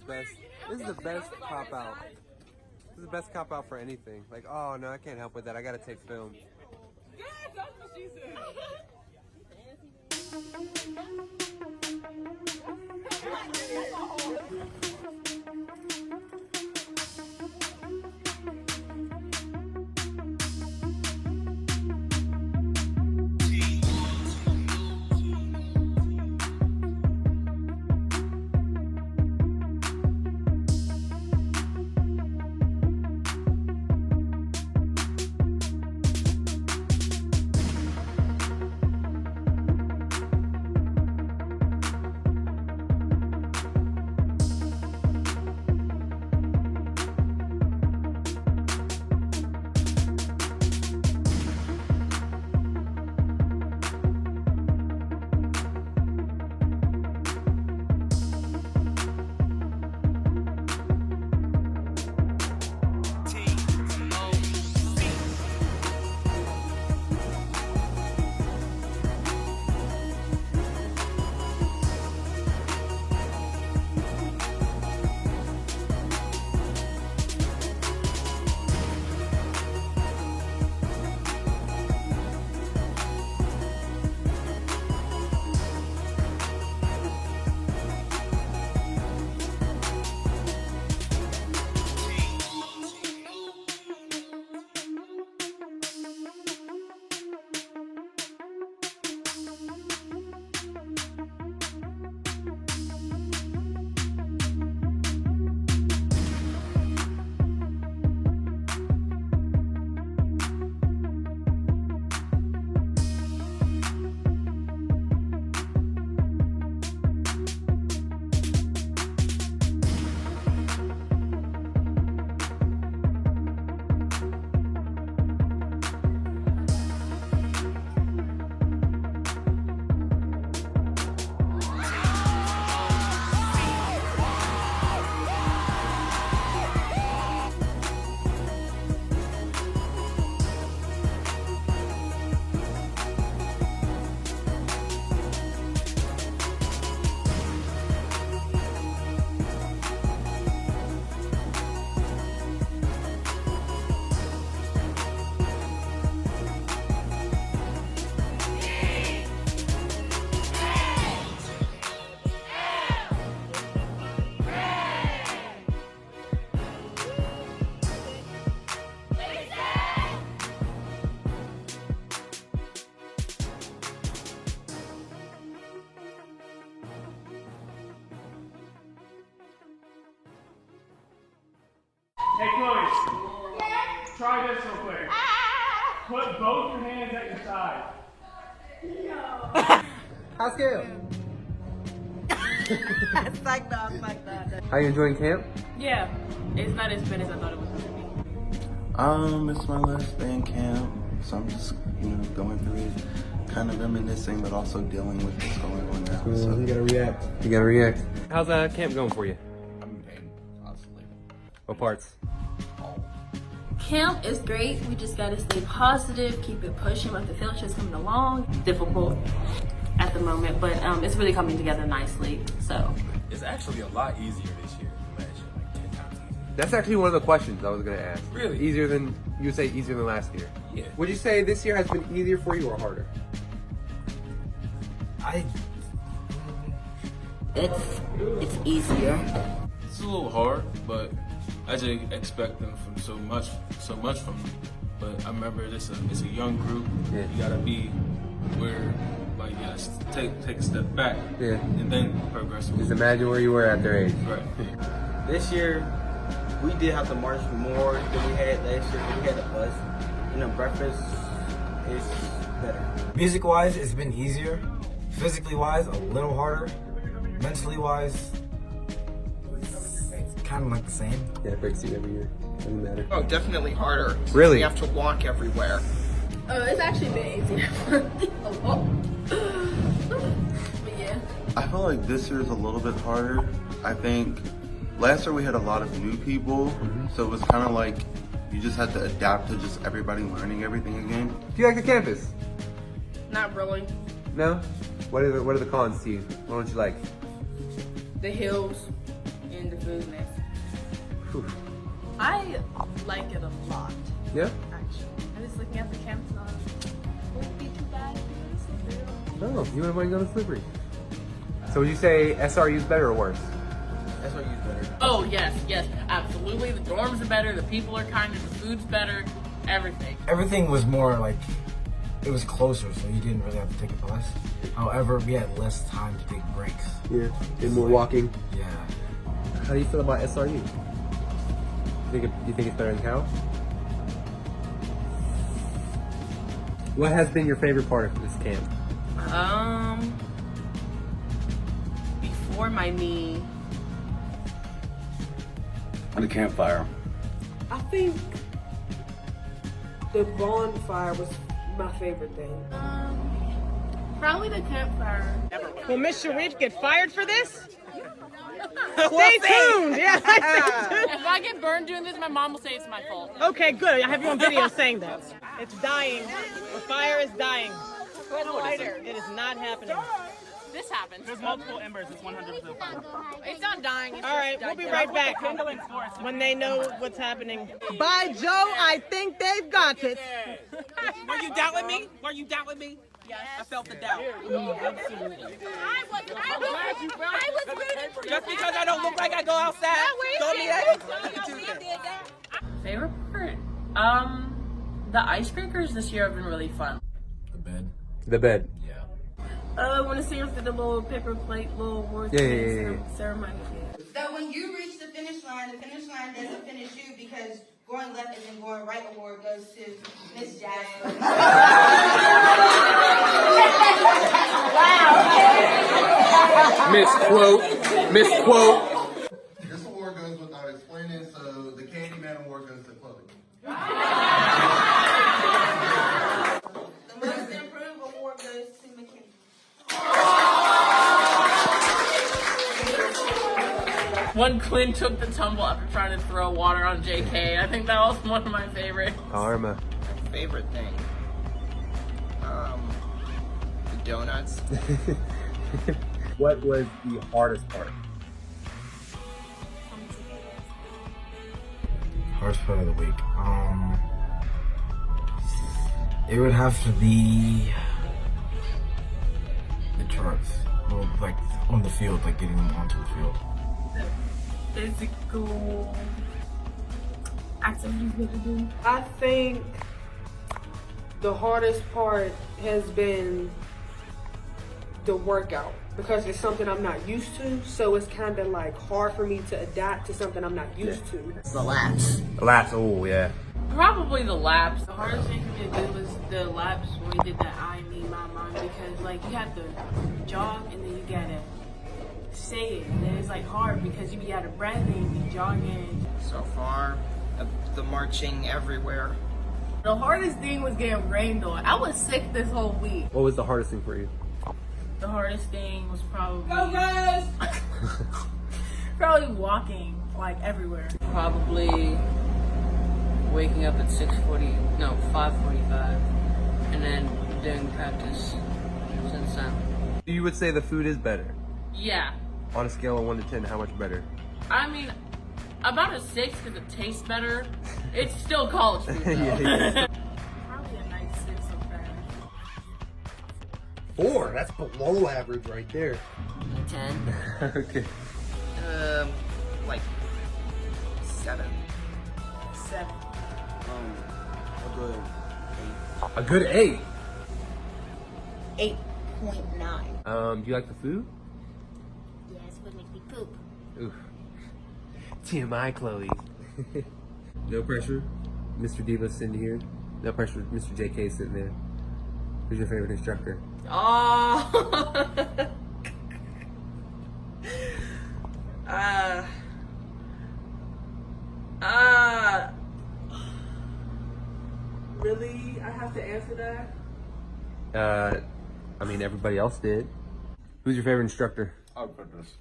best. This is the best cop out. This is the best cop out for anything. Like, oh no, I can't help with that. I gotta take film. Yeah, that's what she said. Hey, Chloe. Try this real quick. Put both your hands at your side. How's Gail? Psych dog, psych dog. How you enjoying camp? Yeah, it's not as bad as I thought it was going to be. It's my last band camp, so I'm just, going through it, kind of reminiscing, but also dealing with what's going on now. So You gotta react. You gotta react. How's camp going for you? I'm in pain, constantly. What parts? Camp is great. We just gotta stay positive, keep it pushing, but the fellowship's coming along. Difficult at the moment, but it's really coming together nicely. So It's actually a lot easier this year than last year, like 10 times easier. That's actually one of the questions I was gonna ask. Really? Easier than, you would say easier than last year. Yeah. Would you say this year has been easier for you or harder? it's easier. It's a little hard, but I just expect them from so much from them. But I remember it's a young group. Yeah. You gotta be where, like, you gotta take a step back. Yeah. And then progress. Just imagine where you were at their age. Right. This year, we did have to march more than we had last year. We had a bus. Breakfast is better. Music-wise, it's been easier. Physically-wise, a little harder. Mentally-wise, it's kind of like the same. Yeah, it breaks you every year. Doesn't matter. Oh, definitely harder. Really? We have to walk everywhere. It's actually been easier for me a lot. But yeah. I feel like this year is a little bit harder. I think last year we had a lot of new people, so it was kind of like you just had to adapt to just everybody learning everything again. Do you like the campus? Not really. No? What are the cons to you? What don't you like? The hills and the smoothness. Whew. I like it a lot, Yeah? actually. I'm just looking at the camps and wouldn't be too bad. Oh, you wouldn't mind going to Slippery. So would you say SRU is better or worse? That's what you better. Oh, yes, absolutely. The dorms are better, the people are kinder, the food's better, everything. Everything was more like, it was closer, so you didn't really have to take a bus. However, we had less time to take breaks. Yeah. And more walking. Yeah. How do you feel about SRU? You think it's better than Cal? What has been your favorite part of this camp? Before my knee, On the campfire. I think the bonfire was my favorite thing. probably the campfire. Will Miss Sharif get fired for this? Stay tuned. Yeah. If I get burned doing this, my mom will say it's my fault. Okay, good. I have you on video saying that. It's dying. The fire is dying. It is not happening. This happened. There's multiple embers. It's 100% fine. It's not dying. It's All right, we'll be right back when they know what's happening. By Joe, I think they've got it. Were you doubting me? Were you doubting me? Yes. I felt the doubt. I was rooting for you. Just because I don't look like I go outside, don't mean that. Favorite part? The icebreakers this year have been really fun. The bed. The bed. Yeah. When the singers did the little paper plate, little awards ceremony. So when you reach the finish line doesn't finish you because going left and then going right award goes to Miss Jasmine. Misquote. This award goes without explaining, so the Candyman award goes to Chloe. The most improved award goes to McKinney. When Clint took the tumble after trying to throw water on JK, I think that was one of my favorites. Karma. Favorite thing? The donuts. What was the hardest part? Hardest part of the week. It would have to be the charts. Well, like on the field, like getting them onto the field. Physical activities we have to do. I think the hardest part has been the workout because it's something I'm not used to. So it's kind of like hard for me to adapt to something I'm not used to. The laps. Laps. Oh yeah. Probably the laps. The hardest thing for me to do was the laps when we did the I, me, my, mine, because like you have to jog and then you gotta say it. And then it's like hard because you be out of breath and you be jogging. So far, the marching everywhere. The hardest thing was getting rained on. I was sick this whole week. What was the hardest thing for you? The hardest thing was probably probably walking like everywhere. Probably waking up at 5:45 and then doing practice since then. You would say the food is better. Yeah. On a scale of 1 to 10, how much better? I mean, about a 6 because it tastes better. It's still college food though. Yeah. Probably a nice 6 or 4. That's below average right there. 10. Okay. Like 7. 7. A good 8. 8.9. Do you like the food? Yes, would make me poop. Oof. TMI, Chloe. No pressure. Mr. Diva's sitting here. No pressure. Mr. JK sitting there. Who's your favorite instructor? Oh. Really? I have to answer that? I mean, everybody else did. Who's your favorite instructor? Oh, goodness.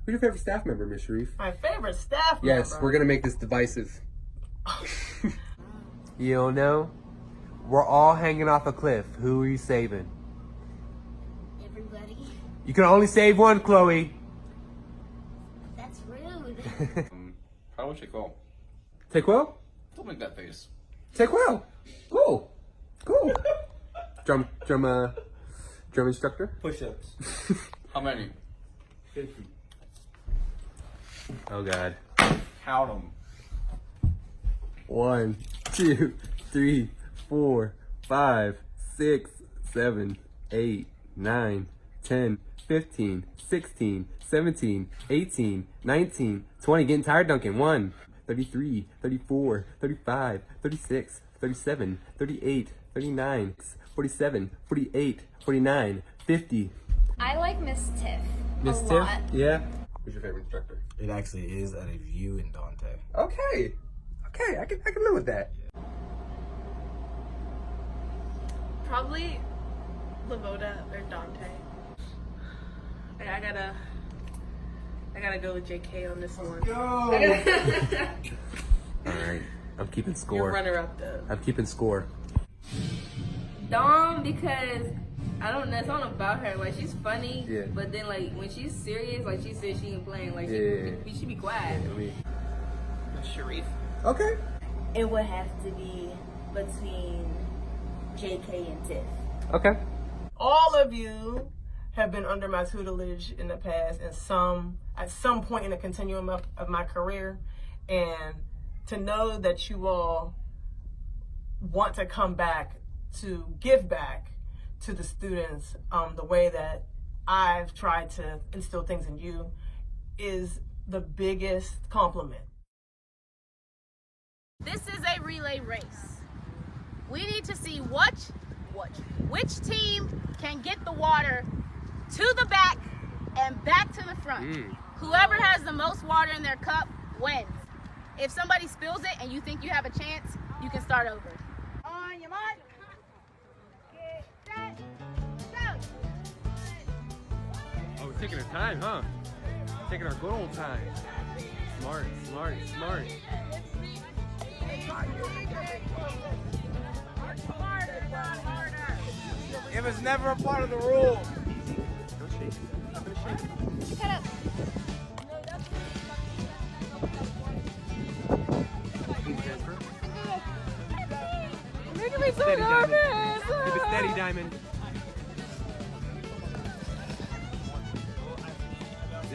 Who's your favorite staff member, Miss Sharif? My favorite staff Yes, member. we're gonna make this divisive. You don't know? We're all hanging off a cliff. Who are you saving? Everybody. You can only save one, Chloe. That's rude. How much it call? Take well? Don't make that face. Take well. Cool. Cool. Drum instructor? Push-ups. How many? 50. Oh God. Count them. 1, 2, 3, 4, 5, 6, 7, 8, 9, 10, 15, 16, 17, 18, 19, 20. Getting tired, Duncan. 1, 33, 34, 35, 36, 37, 38, 39, 47, 48, 49, 50. I like Miss Tiff. Miss a Tiff? lot. Yeah. Who's your favorite instructor? It actually is out of you and Dante. Okay. Okay, I can live with that. Probably Lavoda or Dante. I gotta go with JK on this one. All right. I'm keeping score. You're runner-up though. I'm keeping score. Dom, because I don't know, it's not about her. Like, she's funny, Yeah. but then like when she's serious, like she said she ain't playing. Like Yeah. she be quiet. Sharif. Okay. It would have to be between JK and Tiff. Okay. All of you have been under my tutelage in the past and at some point in the continuum of my career. And to know that you all want to come back to give back to the students the way that I've tried to instill things in you is the biggest compliment. This is a relay race. We need to see which team can get the water to the back and back to the front. Whoever has the most water in their cup wins. If somebody spills it and you think you have a chance, you can start over. On your mark, get set, go. Oh, we're taking our time, huh? Taking our good old time. Smart. It was never a part of the rule. Cut up. Making me so nervous. Keep it steady, Diamond.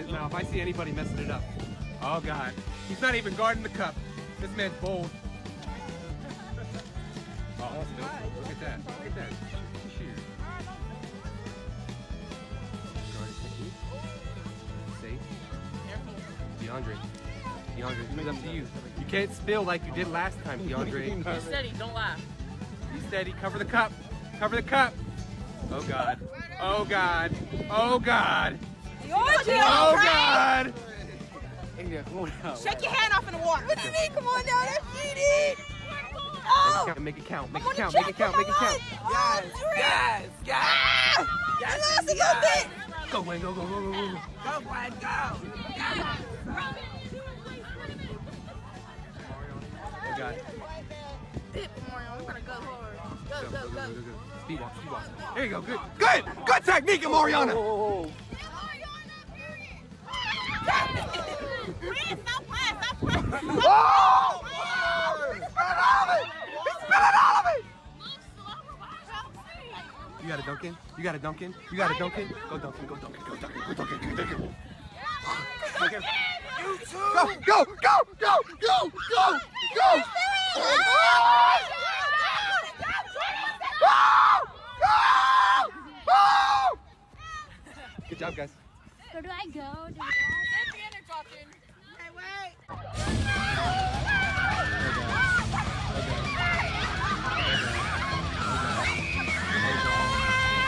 Now, if I see anybody messing it up, oh God, he's not even guarding the cup. This man's bold. Oh, look at that. Look at that. Cheers. Guarding technique. Safe. DeAndre, it's up to you. You can't spill like you did last time, DeAndre. Be steady, don't laugh. Be steady. Cover the cup. Cover the cup. Oh God. Oh God. Oh God. Oh God. Shake your hand off in the water. What do you mean? Come on down, that's cheating. Oh. Make it count. Make it count. Make it count. Make it count. Yes. Yes. Last a little bit. Go, Wayne. Go. Go, Wayne, go. Oh God. P.E.P, Mario, we gotta go hard. Go. Speed walk. There you go. Good technique, Mariana. Stop playing. Oh! He's spilling all of it. You got a Duncan. Go Duncan. You too. Go. Good job, guys. Where do I go? Hey, wait.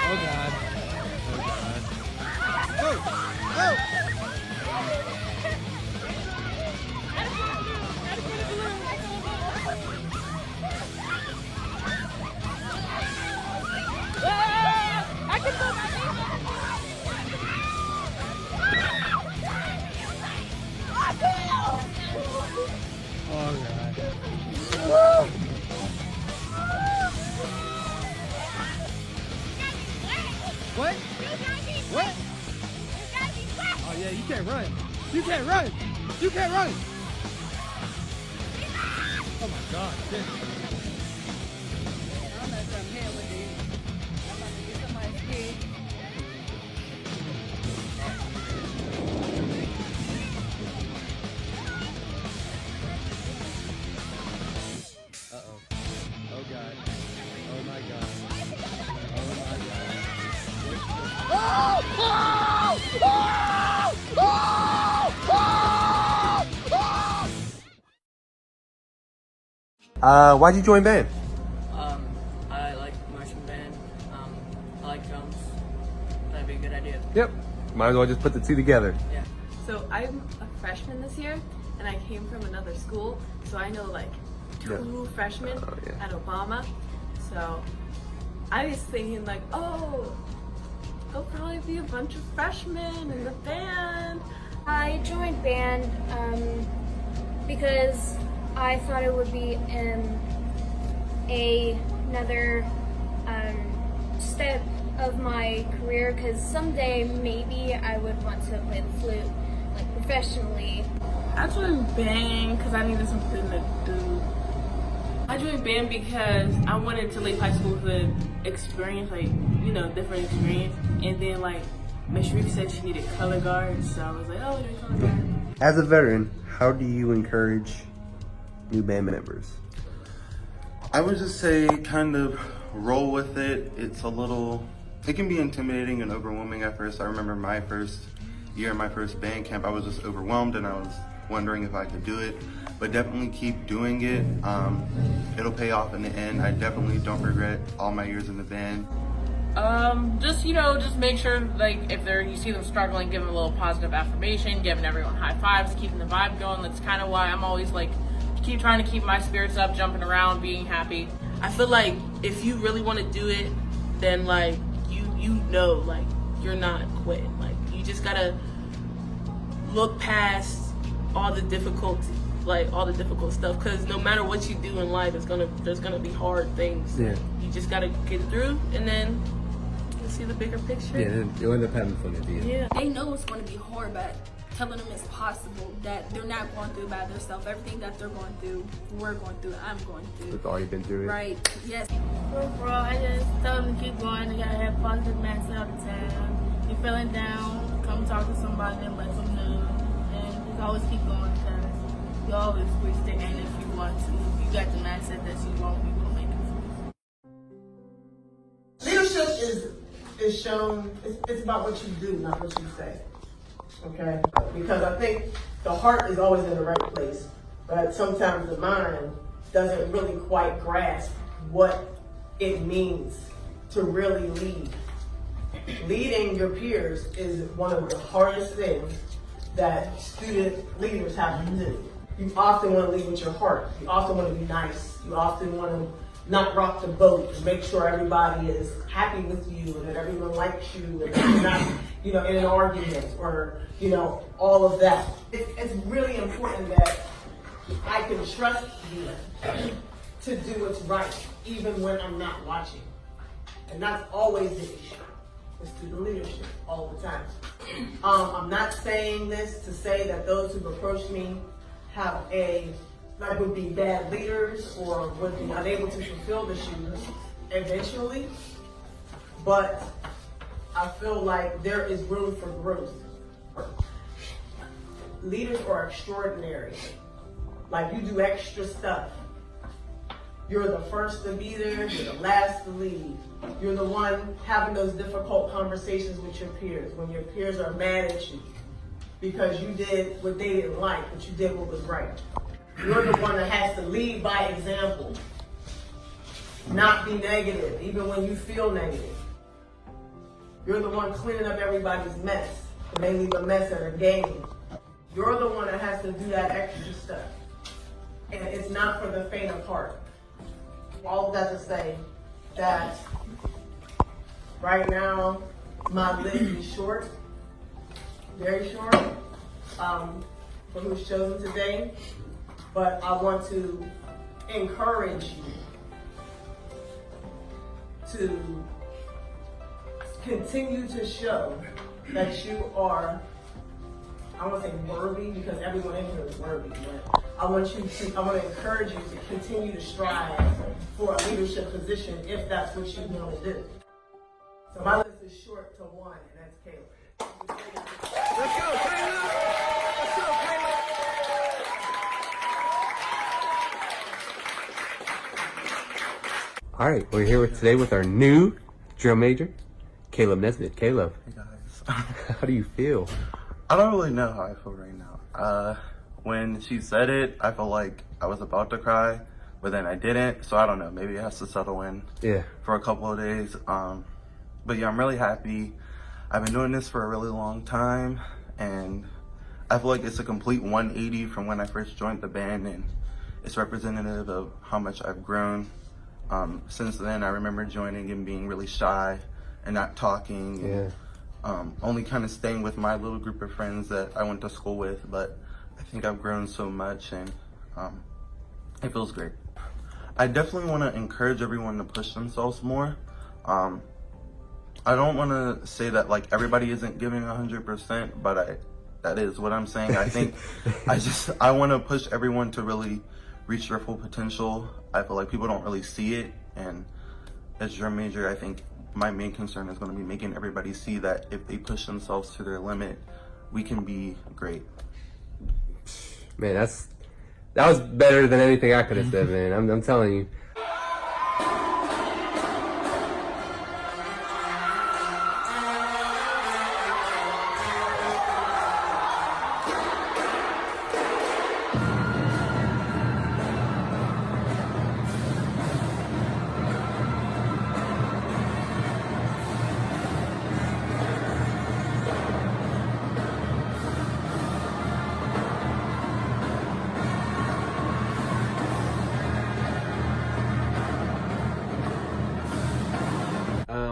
Oh God. I can go back. yeah, you can't run. You can't run. You can't run. Oh my God. Shit. I'm not trying to hit with it. I'm about to get somebody's kid. Uh-oh. Oh God. Oh my God. Oh my God. Oh! Oh! Oh! Oh! Oh! Why'd you join band? I like marching band. I like drums. That'd be a good idea. Yep. Might as well just put the two together. Yeah. So I'm a freshman this year, and I came from another school, so I know like two freshmen at Obama. So I was thinking like, oh, there'll probably be a bunch of freshmen in the band. I joined band because I thought it would be another step of my career, because someday maybe I would want to play the flute like professionally. I joined band because I needed something to do. I joined band because I wanted to leave high school to experience different experience, and then Miss Reek said she needed color guards, so I was like, oh, we're doing color guard. As a veteran, how do you encourage new band members? I would just say kind of roll with it. It can be intimidating and overwhelming at first. I remember my first year in my first band camp, I was just overwhelmed and I was wondering if I could do it, but definitely keep doing it. It'll pay off in the end. I definitely don't regret all my years in the band. Just make sure, if you see them struggling, give them a little positive affirmation, giving everyone high fives, keeping the vibe going. That's kind of why I'm always keep trying to keep my spirits up, jumping around, being happy. I feel like if you really want to do it, then you're not quitting. You just gotta look past all the difficult stuff, because no matter what you do in life, there's gonna be hard things. Yeah. You just gotta get through, and then you'll see the bigger picture. Yeah, you'll end up having fun at the end. Yeah. They know it's going to be hard, but telling them it's possible, that they're not going through by themselves. Everything that they're going through, we're going through, I'm going through. With all you've been through it. Right, yes. Overall, I just tell them to keep going. They gotta have positive mindset all the time. If you're feeling down, come talk to somebody and let them know. And just always keep going, because you always reach the end if you want to. If you got the mindset that you want, you will make it. Leadership is shown, it's about what you do, not what you say. Okay? Because I think the heart is always in the right place, but sometimes the mind doesn't really quite grasp what it means to really lead. Leading your peers is one of the hardest things that student leaders have to do. You often want to lead with your heart. You often want to be nice. You often want to not rock the boat and make sure everybody is happy with you and that everyone likes you and that you're not, in an argument or, all of that. It's really important that I can trust you to do what's right, even when I'm not watching. And that's always the issue, is student leadership all the time. I'm not saying this to say that those who've approached me would be bad leaders or would be unable to fulfill the shoes eventually, but I feel like there is room for growth. Leaders are extraordinary. You do extra stuff. You're the first to be there, you're the last to leave. You're the one having those difficult conversations with your peers, when your peers are mad at you because you did what they didn't like, but you did what was right. You're the one that has to lead by example, not be negative, even when you feel negative. You're the one cleaning up everybody's mess, and they leave a mess at a game. You're the one that has to do that extra stuff. And it's not for the faint of heart. All of that to say that right now, my list is short, very short, for who's chosen today. But I want to encourage you to continue to show that you are I won't say worthy because everyone in here is worthy, but I want to encourage you to continue to strive for a leadership position if that's what you want to do. So my list is short to one, and that's Caleb. Let's go, Caleb! Let's go, Caleb! All right, we're here today with our new drill major, Caleb Nesbitt. Caleb, Hey guys. how do you feel? I don't really know how I feel right now. When she said it, I felt like I was about to cry, but then I didn't. So I don't know. Maybe it has to settle in for a couple of days. But yeah, I'm really happy. I've been doing this for a really long time, and I feel like it's a complete 180 from when I first joined the band, and it's representative of how much I've grown. Since then, I remember joining and being really shy and not talking, and only kind of staying with my little group of friends that I went to school with. But I think I've grown so much, and it feels great. I definitely want to encourage everyone to push themselves more. I don't want to say that like everybody isn't giving 100%, but that is what I'm saying. I think I want to push everyone to really reach their full potential. I feel like people don't really see it, and as drum major, I think my main concern is going to be making everybody see that if they push themselves to their limit, we can be great. Man, that was better than anything I could have said, man. I'm telling you.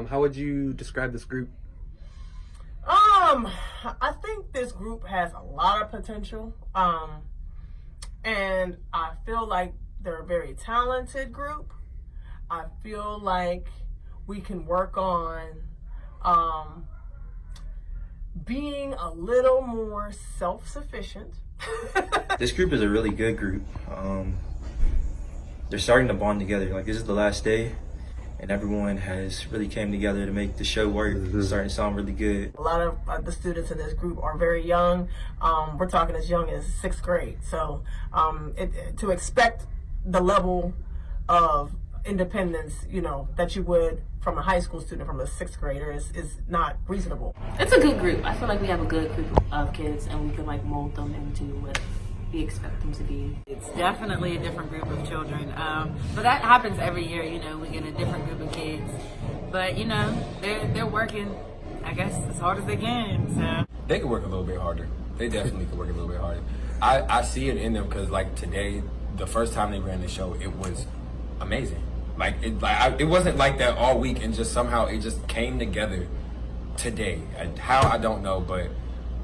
How would you describe this group? I think this group has a lot of potential. And I feel like they're a very talented group. I feel like we can work on being a little more self-sufficient. This group is a really good group. They're starting to bond together. Like, this is the last day, and everyone has really came together to make the show work. It's starting to sound really good. A lot of the students in this group are very young. We're talking as young as 6th grade. So to expect the level of independence, that you would from a high school student from a 6th grader is not reasonable. It's a good group. I feel like we have a good group of kids, and we can like mold them into what we expect them to be. It's definitely a different group of children, but that happens every year. We get a different group of kids, but they're working, I guess, as hard as they can. So they could work a little bit harder. They definitely could work a little bit harder. I see it in them because like today, the first time they ran the show, it was amazing. It wasn't like that all week, and just somehow it just came together today. And how, I don't know, but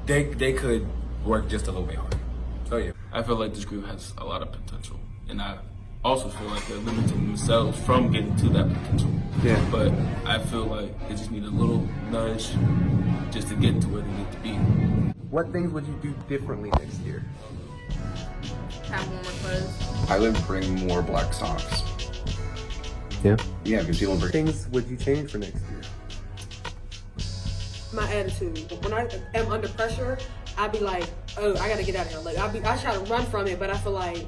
they could work just a little bit harder. So yeah, I feel like this group has a lot of potential, and I also feel like they're limiting themselves from getting to that potential. Yeah. But I feel like they just need a little nudge just to get to where they need to be. What things would you do differently next year? Have more clothes. I would bring more black socks. Yeah? Yeah, because people bring... Things would you change for next year? My attitude. When I am under pressure, I'd be like, oh, I gotta get out of here. Like, I try to run from it, but I feel like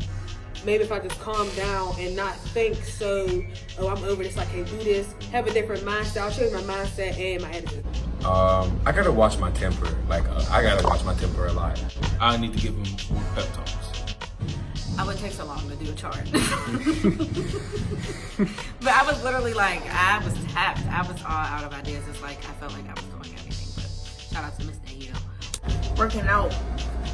maybe if I just calm down and not think so, oh, I'm over this, I can't do this, have a different mindset. I'll change my mindset and my attitude. I gotta watch my temper. I gotta watch my temper a lot. I need to give them more pep talks. I would take so long to do a chart. But I was literally I was tapped. I was all out of ideas. It's like I felt like I was doing everything. But shout out to Miss Danielle. Working out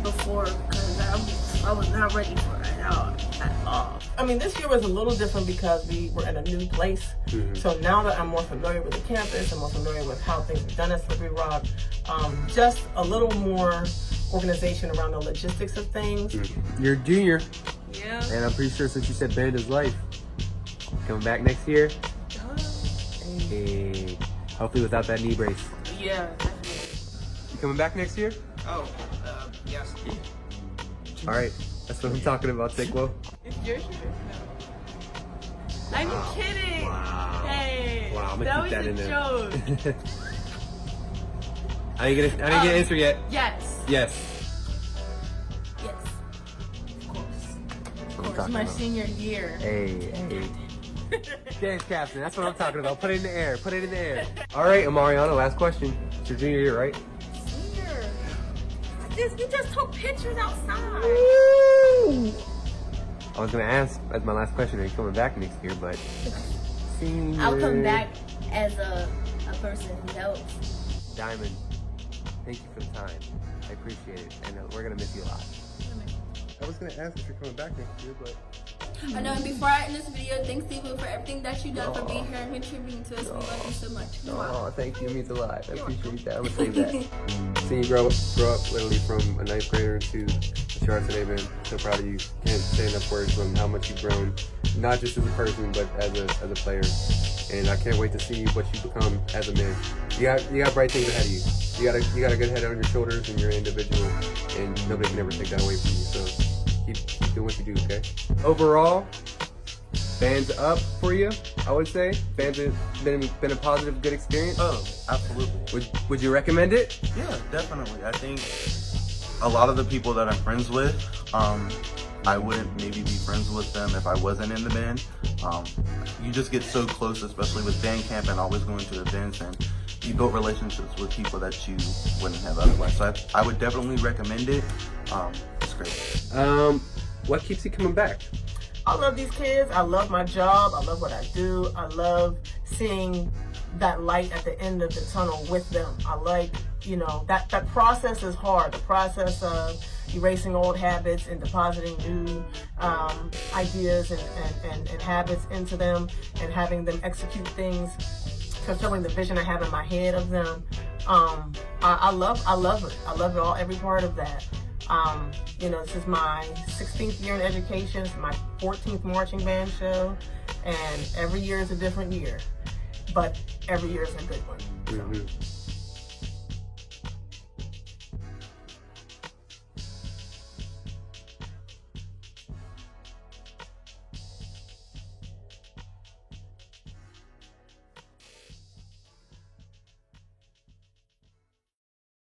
before, because I was not ready for it at all. I mean, this year was a little different because we were in a new place. Mm-hmm. So now that I'm more familiar with the campus, I'm more familiar with how things are done at Slippery Rock, just a little more organization around the logistics of things. You're a junior. Yeah. And I'm pretty sure since you said band is life, coming back next year. Hey, hopefully without that knee brace. Yeah. You coming back next year? Oh, yes. All right, that's what I'm talking about, Tikwo. It's your shirt? No. I'm kidding. Wow. Hey. Wow, I'm that gonna was keep that a in there. joke. I didn't get an answer yet. Yes. Yes. Yes. Of course. Of course. talking My about. senior year. Hey. Dance captain, that's what I'm talking about. Put it in the air. Put it in the air. All right, Amariana, last question. It's your junior year, right? Senior. We just took pictures outside. I was gonna ask as my last question, are you coming back next year? But senior. I'll come back as a person who helps. Diamond, thank you for the time. I appreciate it, and we're gonna miss you a lot. I was gonna ask if you're coming back next year, but I know, and before I end this video, thanks Stephen for everything that you've done for being here and contributing to us. We love you so much. oh, thank you. It means a lot. I appreciate that. I'm gonna say that. Seeing you grow up literally from a ninth grader to a shark today, man. So proud of you. Can't say enough words from how much you've grown, not just as a person, but as a player. And I can't wait to see what you become as a man. You got bright things ahead of you. You got a good head on your shoulders, and you're an individual, and nobody can ever take that away from you. So keep doing what you do, okay? Overall, Bands up for you, I would say. Bands have been a positive, good experience. Oh, absolutely. Would you recommend it? Yeah, definitely. I think a lot of the people that I'm friends with, I wouldn't maybe be friends with them if I wasn't in the band. You just get so close, especially with band camp and always going to events, and you build relationships with people that you wouldn't have otherwise. So I would definitely recommend it. It's great. What keeps you coming back? I love these kids. I love my job. I love what I do. I love seeing that light at the end of the tunnel with them. I like, that process is hard. The process of erasing old habits and depositing new ideas and habits into them and having them execute things, fulfilling the vision I have in my head of them. I love it. I love it all, every part of that. This is my 16th year in education. It's my 14th marching band show, and every year is a different year, but every year is a good one. Mm-hmm.